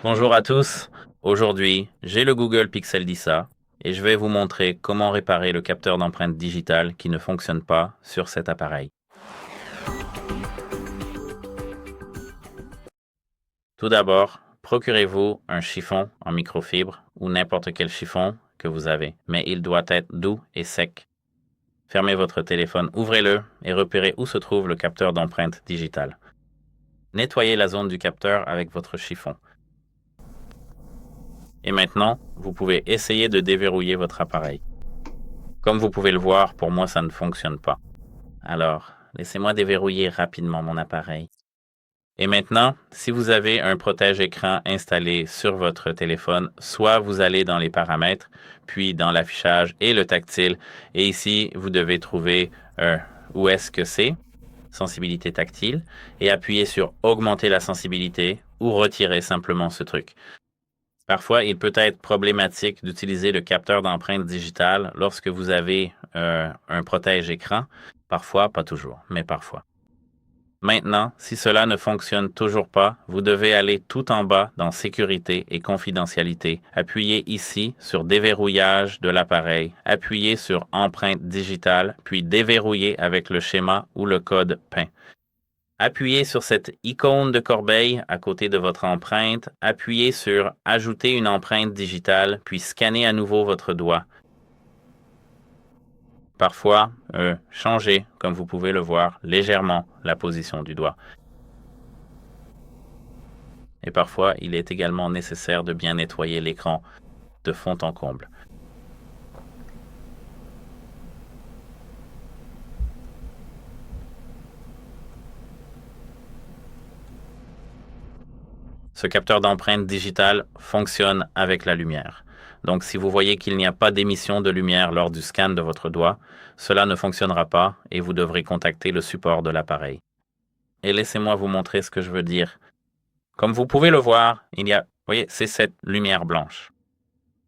Bonjour à tous. Aujourd'hui, j'ai le Google Pixel 10a et je vais vous montrer comment réparer le capteur d'empreinte digitale qui ne fonctionne pas sur cet appareil. Tout d'abord, procurez-vous un chiffon en microfibre ou n'importe quel chiffon que vous avez, mais il doit être doux et sec. Fermez votre téléphone, ouvrez-le et repérez où se trouve le capteur d'empreinte digitale. Nettoyez la zone du capteur avec votre chiffon. Et maintenant, vous pouvez essayer de déverrouiller votre appareil. Comme vous pouvez le voir, pour moi, ça ne fonctionne pas. Alors, laissez-moi déverrouiller rapidement mon appareil. Et maintenant, si vous avez un protège-écran installé sur votre téléphone, soit vous allez dans les paramètres, puis dans l'affichage et le tactile, et ici, vous devez trouver où est-ce que c'est, sensibilité tactile, et appuyer sur augmenter la sensibilité ou retirer simplement ce truc. Parfois, il peut être problématique d'utiliser le capteur d'empreinte digitale lorsque vous avez un protège-écran. Parfois, pas toujours, mais parfois. Maintenant, si cela ne fonctionne toujours pas, vous devez aller tout en bas dans Sécurité et confidentialité. Appuyez ici sur Déverrouillage de l'appareil. Appuyez sur Empreinte digitale, puis déverrouillez avec le schéma ou le code PIN. Appuyez sur cette icône de corbeille à côté de votre empreinte. Appuyez sur Ajouter une empreinte digitale, puis scannez à nouveau votre doigt. Parfois, changez, comme vous pouvez le voir, légèrement la position du doigt. Et parfois, il est également nécessaire de bien nettoyer l'écran de fond en comble. Ce capteur d'empreinte digitale fonctionne avec la lumière. Donc, si vous voyez qu'il n'y a pas d'émission de lumière lors du scan de votre doigt, cela ne fonctionnera pas et vous devrez contacter le support de l'appareil. Et laissez-moi vous montrer ce que je veux dire. Comme vous pouvez le voir, vous voyez, c'est cette lumière blanche.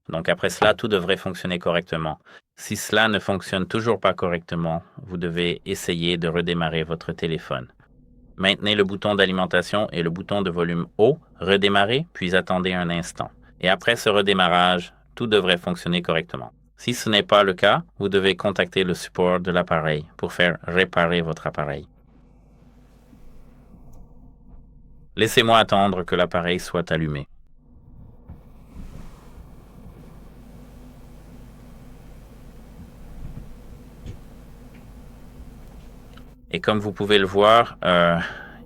Donc après cela, tout devrait fonctionner correctement. Si cela ne fonctionne toujours pas correctement, vous devez essayer de redémarrer votre téléphone. Maintenez le bouton d'alimentation et le bouton de volume haut, redémarrez, puis attendez un instant. Et après ce redémarrage, tout devrait fonctionner correctement. Si ce n'est pas le cas, vous devez contacter le support de l'appareil pour faire réparer votre appareil. Laissez-moi attendre que l'appareil soit allumé. Et comme vous pouvez le voir,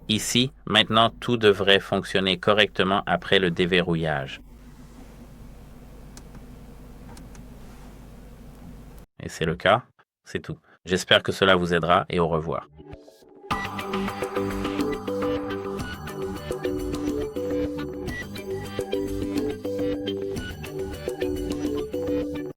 ici, maintenant, tout devrait fonctionner correctement après le déverrouillage. Et c'est le cas, c'est tout. J'espère que cela vous aidera et au revoir.